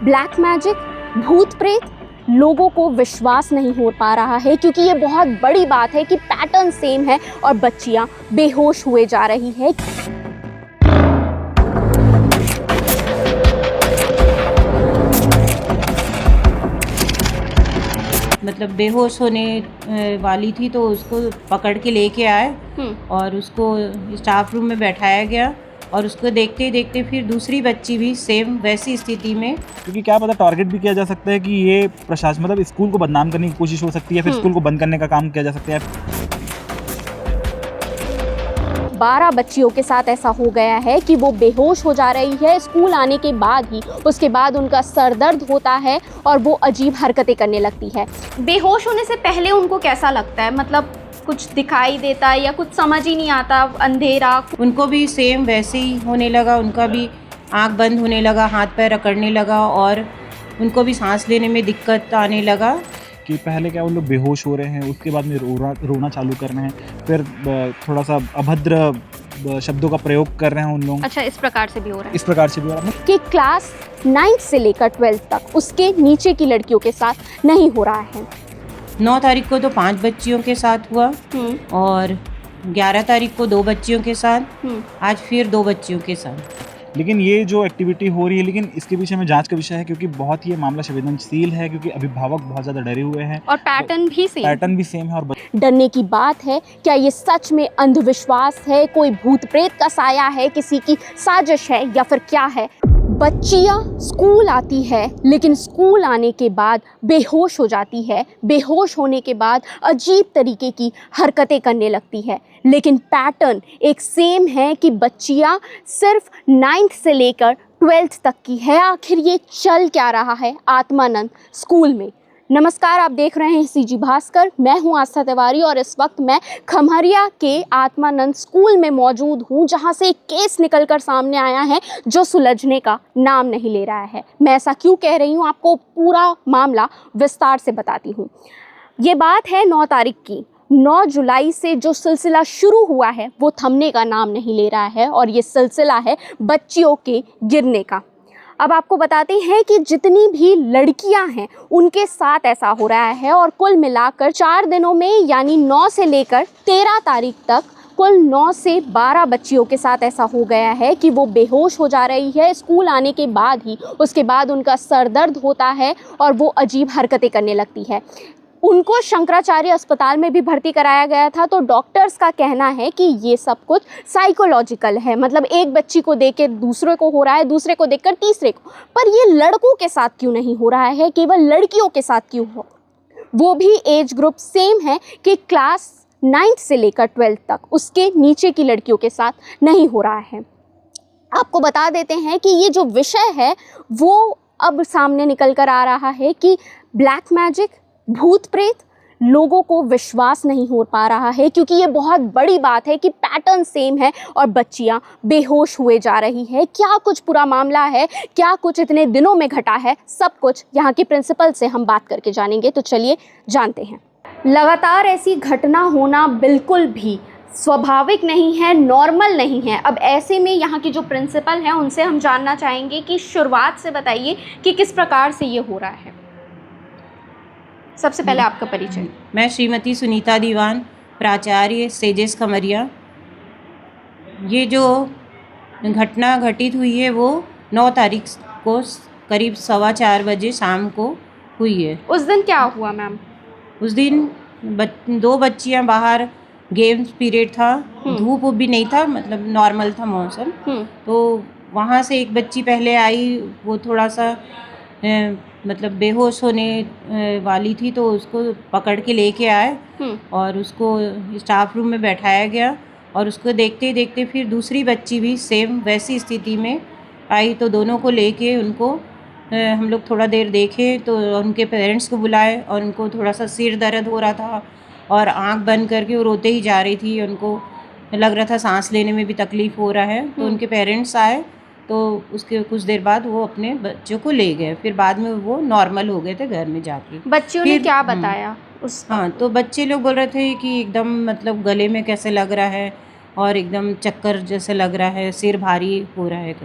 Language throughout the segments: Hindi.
ब्लैक मैजिक, भूत प्रेत, लोगों को विश्वास नहीं हो पा रहा है क्योंकि ये बहुत बड़ी बात है कि पैटर्न सेम है और बच्चियां बेहोश हुए जा रही है। मतलब बेहोश होने वाली थी तो उसको पकड़ के लेके आए और उसको स्टाफ रूम में बैठाया गया और उसको देखते ही देखते फिर दूसरी बच्ची भी सेम वैसी स्थिति में, क्योंकि क्या पता टारगेट भी किया जा सकता है कि ये प्रशासन मतलब स्कूल को बदनाम करने की कोशिश हो सकती है, फिर स्कूल को बंद करने का काम किया जा सकता है। 12 बच्चियों के साथ ऐसा हो गया है कि वो बेहोश हो जा रही है स्कूल आने के बाद ही। उसके बाद उनका सर दर्द होता है और वो अजीब हरकतें करने लगती है। बेहोश होने से पहले उनको कैसा लगता है, मतलब कुछ दिखाई देता है या कुछ समझ ही नहीं आता, अंधेरा? उनको भी सेम वैसे ही होने लगा, उनका भी आंख बंद होने लगा, हाथ पैर अकड़ने लगा और उनको भी सांस लेने में दिक्कत आने लगा। कि पहले क्या उन लोग बेहोश हो रहे हैं, उसके बाद में रोना चालू कर रहे हैं, फिर थोड़ा सा अभद्र शब्दों का प्रयोग कर रहे हैं उन लोग। अच्छा, इस प्रकार से भी हो रहा है? इस प्रकार से भी हो रहा है कि क्लास 9 से लेकर 12 तक उसके नीचे की लड़कियों के साथ नहीं हो रहा है। 9 तारीख को तो 5 बच्चियों के साथ हुआ और 11 तारीख को 2 बच्चियों के साथ, आज फिर 2 बच्चियों के साथ। लेकिन ये जो एक्टिविटी हो रही है, लेकिन इसके पीछे में जांच का विषय है क्योंकि बहुत ही ये मामला संवेदनशील है, क्योंकि अभिभावक बहुत ज़्यादा डरे हुए हैं और पैटर्न भी सेम है। और डरने की बात है, क्या ये सच में अंधविश्वास है, कोई भूत प्रेत का साया है, किसी की साजिश है या फिर क्या है? बच्चियां स्कूल आती है लेकिन स्कूल आने के बाद बेहोश हो जाती है। बेहोश होने के बाद अजीब तरीके की हरकतें करने लगती है, लेकिन पैटर्न एक सेम है कि बच्चियां सिर्फ 9th से लेकर 12th तक की है। आखिर ये चल क्या रहा है आत्मानंद स्कूल में? नमस्कार, आप देख रहे हैं सीजी भास्कर। मैं हूं आस्था तिवारी और इस वक्त मैं खमरिया के आत्मानंद स्कूल में मौजूद हूं, जहां से एक केस निकलकर सामने आया है जो सुलझने का नाम नहीं ले रहा है। मैं ऐसा क्यों कह रही हूं, आपको पूरा मामला विस्तार से बताती हूं। ये बात है 9 तारीख की। 9 जुलाई से जो सिलसिला शुरू हुआ है वो थमने का नाम नहीं ले रहा है और ये सिलसिला है बच्चियों के गिरने का। अब आपको बताते हैं कि जितनी भी लड़कियां हैं उनके साथ ऐसा हो रहा है और कुल मिलाकर 4 दिनों में यानी 9 से लेकर 13 तारीख तक कुल 9 से 12 बच्चियों के साथ ऐसा हो गया है कि वो बेहोश हो जा रही है स्कूल आने के बाद ही। उसके बाद उनका सर दर्द होता है और वो अजीब हरकतें करने लगती है। उनको शंकराचार्य अस्पताल में भी भर्ती कराया गया था, तो डॉक्टर्स का कहना है कि ये सब कुछ साइकोलॉजिकल है, मतलब एक बच्ची को देख के दूसरे को हो रहा है, दूसरे को देखकर तीसरे को। पर ये लड़कों के साथ क्यों नहीं हो रहा है, केवल लड़कियों के साथ क्यों हो? वो भी एज ग्रुप सेम है कि क्लास 9th से लेकर 12th तक उसके नीचे की लड़कियों के साथ नहीं हो रहा है। आपको बता देते हैं कि ये जो विषय है वो अब सामने निकल कर आ रहा है कि ब्लैक मैजिक, भूत प्रेत, लोगों को विश्वास नहीं हो पा रहा है क्योंकि ये बहुत बड़ी बात है कि पैटर्न सेम है और बच्चियां बेहोश हुए जा रही है। क्या कुछ पूरा मामला है, क्या कुछ इतने दिनों में घटा है, सब कुछ यहाँ के प्रिंसिपल से हम बात करके जानेंगे। तो चलिए जानते हैं। लगातार ऐसी घटना होना बिल्कुल भी स्वाभाविक नहीं है, नॉर्मल नहीं है। अब ऐसे में यहाँ की जो प्रिंसिपल हैं उनसे हम जानना चाहेंगे कि शुरुआत से बताइए कि किस प्रकार से ये हो रहा है। सबसे पहले आपका परिचय। मैं श्रीमती सुनीता दीवान, प्राचार्य सेजेस खमरिया। ये जो घटना घटित हुई है वो 9 तारीख को करीब 4:15 बजे शाम को हुई है। उस दिन क्या हुआ मैम? उस दिन 2 बच्चियां बाहर, गेम्स पीरियड था, धूप भी नहीं था, मतलब नॉर्मल था मौसम। तो वहाँ से एक बच्ची पहले आई, वो थोड़ा सा मतलब बेहोश होने वाली थी तो उसको पकड़ के लेके आए और उसको स्टाफ रूम में बैठाया गया और उसको देखते ही देखते फिर दूसरी बच्ची भी सेम वैसी स्थिति में आई। तो दोनों को लेके उनको हम लोग थोड़ा देर देखे तो उनके पेरेंट्स को बुलाए और उनको थोड़ा सा सिर दर्द हो रहा था और आंख बंद करके वो रोते ही जा रही थी। उनको लग रहा था सांस लेने में भी तकलीफ़ हो रहा है। तो उनके पेरेंट्स आए तो उसके कुछ देर बाद वो अपने बच्चों को ले गए। फिर बाद में वो नॉर्मल हो गए थे घर में जाके। बच्चियों ने क्या बताया उस? हाँ, तो बच्चे लोग बोल रहे थे कि एकदम मतलब गले में कैसे लग रहा है और एकदम चक्कर जैसे लग रहा है, सिर भारी हो रहा है।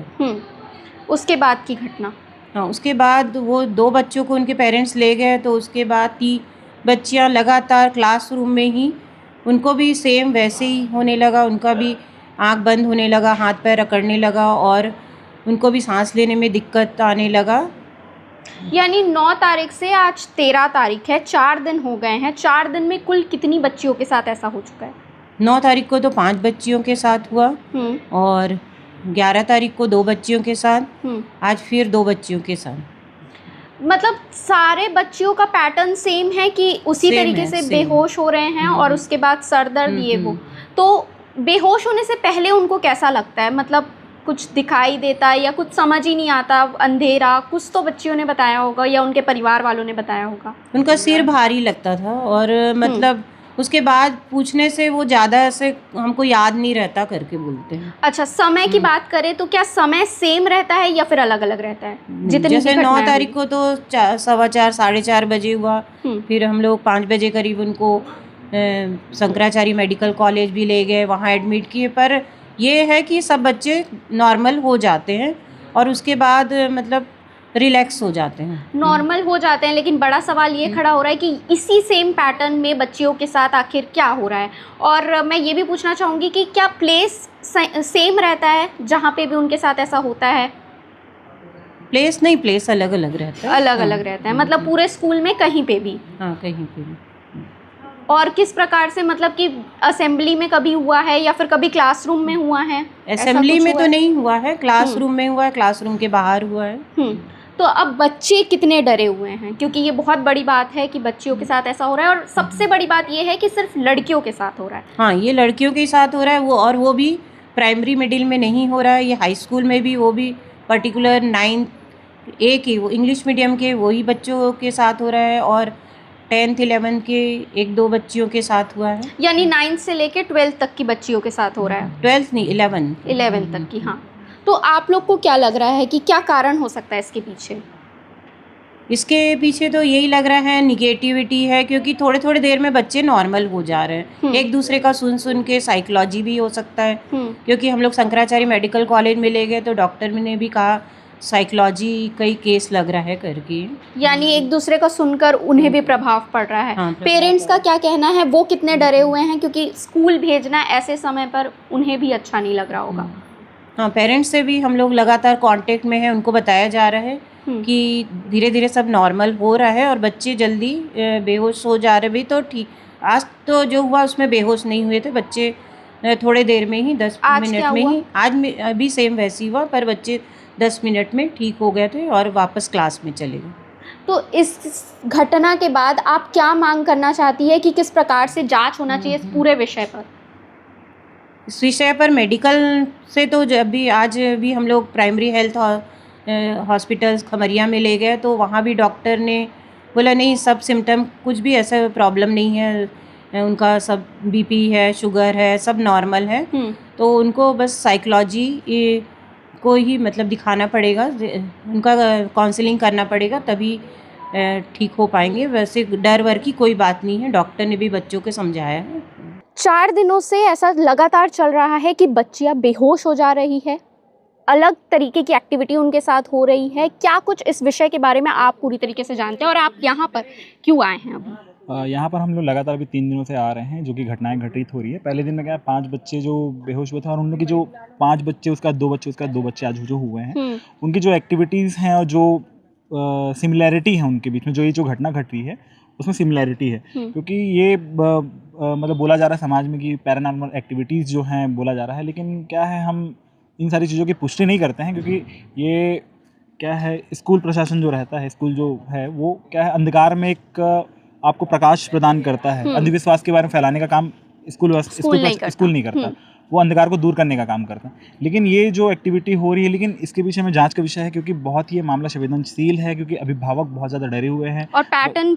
उसके बाद की घटना? हाँ, उसके बाद वो 2 बच्चों को उनके पेरेंट्स ले गए, तो उसके बाद 3 बच्चियाँ लगातार क्लासरूम में ही, उनको भी सेम वैसे ही होने लगा, उनका भी आँख बंद होने लगा, हाथ पैर अकड़ने लगा और उनको भी सांस लेने में दिक्कत आने लगा। यानी 9 तारीख से आज 13 तारीख है, 4 दिन हो गए हैं। 4 दिन में कुल कितनी बच्चियों के साथ ऐसा हो चुका है? 9 तारीख को तो 5 बच्चियों के साथ हुआ और 11 तारीख को 2 बच्चियों के साथ, आज फिर 2 बच्चियों के साथ। मतलब सारे बच्चियों का पैटर्न सेम है कि उसी सेम तरीके है, से सेम। बेहोश हो रहे हैं और उसके बाद सर दर्द ये वो। तो बेहोश होने से पहले उनको कैसा लगता है? मतलब कुछ दिखाई देता है या कुछ समझ ही नहीं आता, अंधेरा, कुछ तो बच्चियों ने बताया होगा या उनके परिवार वालों ने बताया होगा। उनका सिर भारी लगता था और मतलब उसके बाद पूछने से वो ज़्यादा ऐसे हमको याद नहीं रहता करके बोलते हैं। अच्छा, समय की बात करें तो क्या समय सेम रहता है या फिर अलग अलग रहता है? जितनी जैसे भी 9 घटनाएं तारीख को तो 4:15 साढ़े 4 बजे हुआ, फिर हम लोग 5 बजे करीब उनको शंकराचार्य मेडिकल कॉलेज भी ले गए, वहाँ एडमिट किए। पर ये है कि सब बच्चे नॉर्मल हो जाते हैं और उसके बाद मतलब रिलैक्स हो जाते हैं। नॉर्मल हो जाते हैं, लेकिन बड़ा सवाल ये खड़ा हो रहा है कि इसी सेम पैटर्न में बच्चियों के साथ आखिर क्या हो रहा है। और मैं ये भी पूछना चाहूँगी कि क्या प्लेस सेम रहता है जहाँ पे भी उनके साथ ऐसा होता है? प्लेस नहीं, प्लेस अलग अलग रहता है। अलग अलग रहता है, मतलब पूरे स्कूल में कहीं पे भी? हाँ, कहीं पे भी। और किस प्रकार से, मतलब कि असेंबली में कभी हुआ है या फिर कभी क्लासरूम में हुआ है? असेंबली में तो नहीं हुआ है, क्लासरूम में हुआ है, क्लासरूम के बाहर हुआ है। तो अब बच्चे कितने डरे हुए हैं? क्योंकि ये बहुत बड़ी बात है कि बच्चियों के साथ ऐसा हो रहा है और सबसे बड़ी बात ये है कि सिर्फ लड़कियों के साथ हो रहा है। हाँ, ये लड़कियों के साथ हो रहा है, वो भी प्राइमरी मिडिल में नहीं हो रहा है, ये हाई स्कूल में भी, वो भी पर्टिकुलर 9th A के, वो इंग्लिश मीडियम के वही बच्चों के साथ हो रहा है और 10th 11th के 1-2 बच्चियों के साथ हुआ है। यानी 9th से लेके 12th तक की बच्चियों के साथ हो रहा है? 12th नहीं, 11 तक की। हाँ, तो आप लोग को क्या लग रहा है कि क्या कारण हो सकता है इसके पीछे? इसके पीछे तो यही लग रहा है निगेटिविटी है, क्योंकि थोड़े थोड़े देर में बच्चे नॉर्मल हो जा रहे हैं। एक दूसरे का सुन सुन के साइकोलॉजी भी हो सकता है, क्योंकि हम लोग शंकराचार्य मेडिकल कॉलेज में ले गए तो डॉक्टर ने भी कहा साइकोलॉजी कई केस लग रहा है करके। यानी एक दूसरे का सुनकर उन्हें भी प्रभाव पड़ रहा है। हाँ, पेरेंट्स का क्या कहना है? वो कितने डरे हुए हैं? क्योंकि स्कूल भेजना ऐसे समय पर उन्हें भी अच्छा नहीं लग रहा होगा। हाँ, पेरेंट्स से भी हम लोग लगातार कांटेक्ट में हैं, उनको बताया जा रहा है कि धीरे धीरे सब नॉर्मल हो रहा है और बच्चे जल्दी बेहोश हो जा रहे भी। तो ठीक, आज तो जो हुआ उसमें बेहोश नहीं हुए थे बच्चे, थोड़े देर में ही 10 मिनट में ही, अभी सेम वैसी हुआ, पर बच्चे 10 मिनट में ठीक हो गए थे और वापस क्लास में चले गए। तो इस घटना के बाद आप क्या मांग करना चाहती है कि किस प्रकार से जांच होना चाहिए इस पूरे विषय पर? इस विषय पर मेडिकल से तो जब भी आज भी हम लोग प्राइमरी हेल्थ हॉस्पिटल खमरिया में ले गए तो वहाँ भी डॉक्टर ने बोला नहीं, सब सिम्टम, कुछ भी ऐसा प्रॉब्लम नहीं है, उनका सब बीपी है, शुगर है, सब नॉर्मल है। तो उनको बस साइकोलॉजी को ही मतलब दिखाना पड़ेगा, उनका काउंसलिंग करना पड़ेगा, तभी ठीक हो पाएंगे। वैसे डर वर की कोई बात नहीं है, डॉक्टर ने भी बच्चों को समझाया है। 4 दिनों से ऐसा लगातार चल रहा है कि बच्चियां बेहोश हो जा रही है, अलग तरीके की एक्टिविटी उनके साथ हो रही है। क्या कुछ इस विषय के बारे में आप पूरी तरीके से जानते हैं और आप यहाँ पर क्यों आए हैं अभी? यहाँ पर हम लोग लगातार अभी 3 दिनों से आ रहे हैं, जो कि घटनाएं घटित हो रही है। पहले दिन में क्या है, 5 बच्चे जो बेहोश हुए थे और उन लोग की जो 5 बच्चे, उसका 2 बच्चे, उसका 2 बच्चे आज जो हुए हैं, उनकी जो एक्टिविटीज़ हैं और जो सिमिलैरिटी है उनके बीच में, जो ये जो घटना घट रही है उसमें सिमिलैरिटी है। क्योंकि ये मतलब बोला जा रहा है समाज में कि पैरानॉर्मल एक्टिविटीज़ जो हैं बोला जा रहा है, लेकिन क्या है, हम इन सारी चीज़ों की पुष्टि नहीं करते हैं, क्योंकि ये क्या है, स्कूल प्रशासन जो रहता है, स्कूल जो है वो क्या है, अंधकार में एक आपको प्रकाश प्रदान करता है। अंधविश्वास के बारे में फैलाने का काम स्कूल नहीं करता, वो अंधकार को दूर करने का काम करता है। लेकिन ये जो एक्टिविटी हो रही है, लेकिन इसके पीछे में जांच का विषय है, क्योंकि बहुत ही ये मामला संवेदनशील है, क्योंकि अभिभावक बहुत ज़्यादा डरे हुए हैं और पैटर्न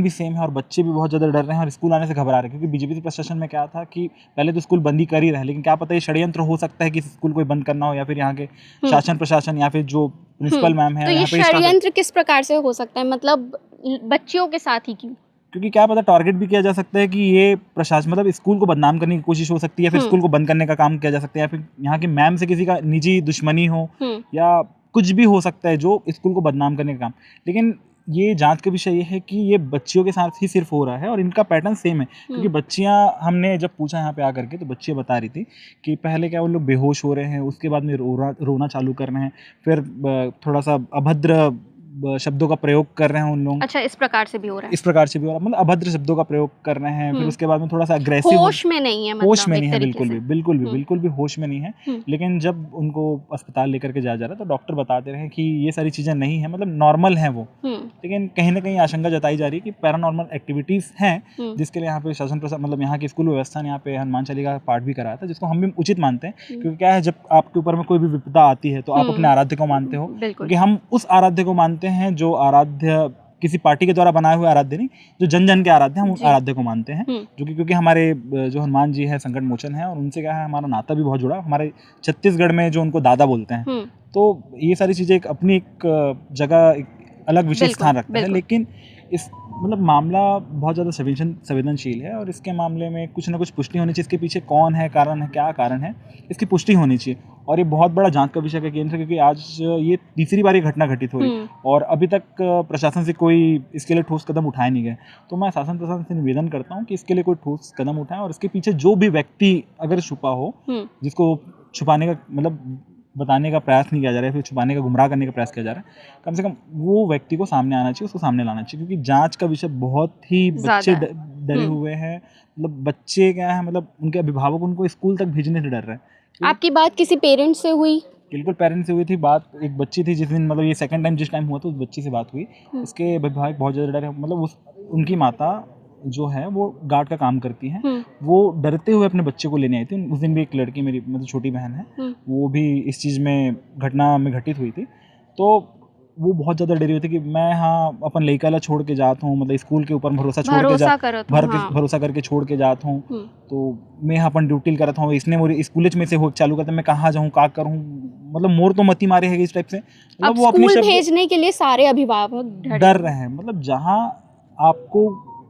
भी सेम है और बच्चे भी बहुत ज़्यादा डर रहे हैं और स्कूल आने से घबरा रहे हैं। क्योंकि बीजेपी प्रशासन में क्या था कि पहले तो स्कूल बंद ही कर ही रहे, लेकिन क्या पता ये षड्यंत्र हो सकता है कि स्कूल कोई बंद करना हो, या फिर यहाँ के शासन प्रशासन या फिर जो प्रिंसिपल मैम है। तो ये षड्यंत्र किस प्रकार से हो सकता है, मतलब बच्चियों के साथ ही क्यों? क्योंकि क्या पता टारगेट भी किया जा सकता है कि ये प्रशासन, मतलब स्कूल को बदनाम करने की कोशिश हो सकती है, फिर स्कूल को बंद करने का काम किया जा सकता है, या फिर यहाँ की मैम से किसी का निजी दुश्मनी हो, या कुछ भी हो सकता है जो स्कूल को बदनाम करने का काम। लेकिन ये जांच का विषय ये है कि ये बच्चियों के साथ ही सिर्फ हो रहा है और इनका पैटर्न सेम है, क्योंकि बच्चियां, हमने जब पूछा यहाँ पे आकर के तो बच्चियां बता रही थी कि पहले क्या वो लोग बेहोश हो रहे हैं, उसके बाद में रोना चालू कर रहे हैं, फिर थोड़ा सा अभद्र शब्दों का प्रयोग कर रहे हैं उन लोग। अच्छा, इस प्रकार से भी हो रहा है? इस प्रकार से भी हो रहा है, मतलब अभद्र शब्दों का प्रयोग कर रहे हैं, फिर उसके बाद में थोड़ा सा अग्रेसिव, होश में नहीं है, मतलब होश में नहीं है, बिल्कुल बिल्कुल भी होश में नहीं है। लेकिन जब उनको अस्पताल लेकर के जाया जा रहा है तो डॉक्टर बताते रहे कि ये सारी चीज़ें नहीं है, मतलब नॉर्मल हैं वो। लेकिन कहीं ना कहीं आशंका जताई जा रही है कि पैरानॉर्मल एक्टिविटीज़ हैं, जिसके लिए यहाँ पे शासन प्रशासन, मतलब यहाँ की स्कूल व्यवस्था ने यहाँ पे हनुमान चालीसा का पाठ भी कराया था, जिसको हम भी उचित मानते हैं, क्योंकि क्या है, जब आपके ऊपर में कोई भी विपदा आती है तो आप अपने आराध्य को मानते हो, क्योंकि हम उस आराध्य को मानते हैं जो आराध्य किसी पार्टी के द्वारा बनाए हुए आराध्य नहीं, जो जन जन के आराध्य, हम उस आराध्य को मानते हैं, जो कि क्योंकि हमारे जो हनुमान जी है संकट मोचन है, और उनसे क्या है हमारा नाता भी बहुत जुड़ा, हमारे छत्तीसगढ़ में जो उनको दादा बोलते हैं, तो ये सारी चीज़ें एक अपनी एक जगह एक अलग विशेष स्थान रखते हैं। लेकिन इस मतलब मामला बहुत ज़्यादा संवेदनशील है और इसके मामले में कुछ ना कुछ पुष्टि होनी चाहिए, इसके पीछे कौन है, कारण है, क्या कारण है, इसकी पुष्टि होनी चाहिए। और ये बहुत बड़ा जांच का विषय का केंद्र है, क्योंकि आज ये तीसरी बार ये घटना घटित हो रही और अभी तक प्रशासन से कोई इसके लिए ठोस कदम उठाए नहीं गए। तो मैं शासन प्रशासन से निवेदन करता हूँ कि इसके लिए कोई ठोस कदम उठाएं और इसके पीछे जो भी व्यक्ति अगर छुपा हो, जिसको छुपाने का मतलब बताने का प्रयास नहीं किया जा रहा है, फिर छुपाने का, गुमराह करने का प्रयास किया जा रहा है, कम से कम वो व्यक्ति को सामने आना चाहिए, उसको सामने लाना चाहिए, क्योंकि जांच का विषय बहुत ही बच्चे डरे हुए हैं। मतलब बच्चे क्या है, मतलब उनके अभिभावक उनको स्कूल तक भेजने से डर रहे हैं। आपकी बात किसी पेरेंट्स से हुई? बिल्कुल पेरेंट्स से हुई थी बात। एक बच्ची थी जिस दिन, मतलब ये सेकंड टाइम जिस टाइम हुआ था, उस बच्ची से बात हुई। उसके अभिभावक बहुत ज़्यादा डरे, मतलब उनकी माता जो है वो गार्ड का काम करती हैं, वो डरते हुए अपने बच्चे को लेने आई थी। उस दिन भी एक लड़की, मेरी मतलब छोटी बहन है, वो भी इस चीज़ में घटना में घटित हुई थी, तो वो बहुत ज़्यादा डरी हुई थी कि मैं हाँ अपन लइका छोड़ के जाता हूँ, मतलब स्कूल के ऊपर भरोसा भरोसा करके छोड़ के जाता हूँ, तो मैं यहाँ अपन ड्यूटी करता हूँ, इसने मोर स्कूल में से हो चालू करता, मैं कहाँ जाऊँ, का करूँ, मतलब मोर तो मती मारे है इस टाइप से। मतलब वो अपने भेजने के लिए सारे अभिभावक डर रहे हैं। मतलब जहाँ आपको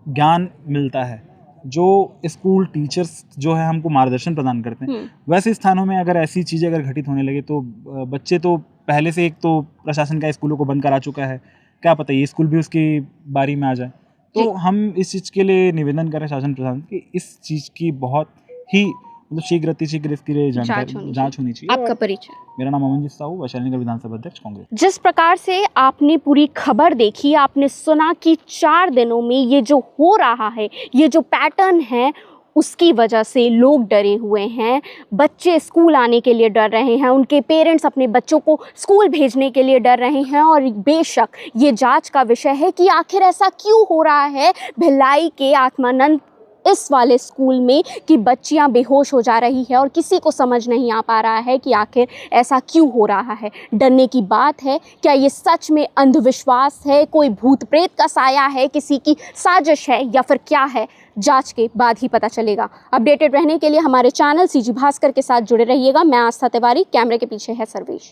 ज्ञान मिलता है, जो स्कूल टीचर्स जो है हमको मार्गदर्शन प्रदान करते हैं, वैसे स्थानों में अगर ऐसी चीज़ें अगर घटित होने लगे तो बच्चे तो पहले से, एक तो प्रशासन का स्कूलों को बंद करा चुका है, क्या पता ये स्कूल भी उसकी बारी में आ जाए। तो हम इस चीज़ के लिए निवेदन करें शासन प्रशासन कि इस चीज़ की बहुत ही मतलब शीघ्र इसके लिए जांच होनी चाहिए। आपका परिचय? मेरा नाम अमनजीत साहू, वैशाली नगर विधानसभा अध्यक्ष कांग्रेस। जिस प्रकार से आपने पूरी खबर देखी, आपने सुना कि 4 दिनों में ये जो हो रहा है, ये जो पैटर्न है, उसकी वजह से लोग डरे हुए हैं। बच्चे स्कूल आने के लिए डर रहे हैं, उनके पेरेंट्स अपने बच्चों को स्कूल भेजने के लिए डर रहे हैं। और बेशक ये जांच का विषय है कि आखिर ऐसा क्यों हो रहा है भिलाई के आत्मानंद इस वाले स्कूल में कि बच्चियां बेहोश हो जा रही है और किसी को समझ नहीं आ पा रहा है कि आखिर ऐसा क्यों हो रहा है। डरने की बात है, क्या ये सच में अंधविश्वास है, कोई भूत प्रेत का साया है, किसी की साजिश है, या फिर क्या है? जांच के बाद ही पता चलेगा। अपडेटेड रहने के लिए हमारे चैनल सीजी भास्कर के साथ जुड़े रहिएगा। मैं आस्था तिवारी, कैमरे के पीछे है सर्वेश।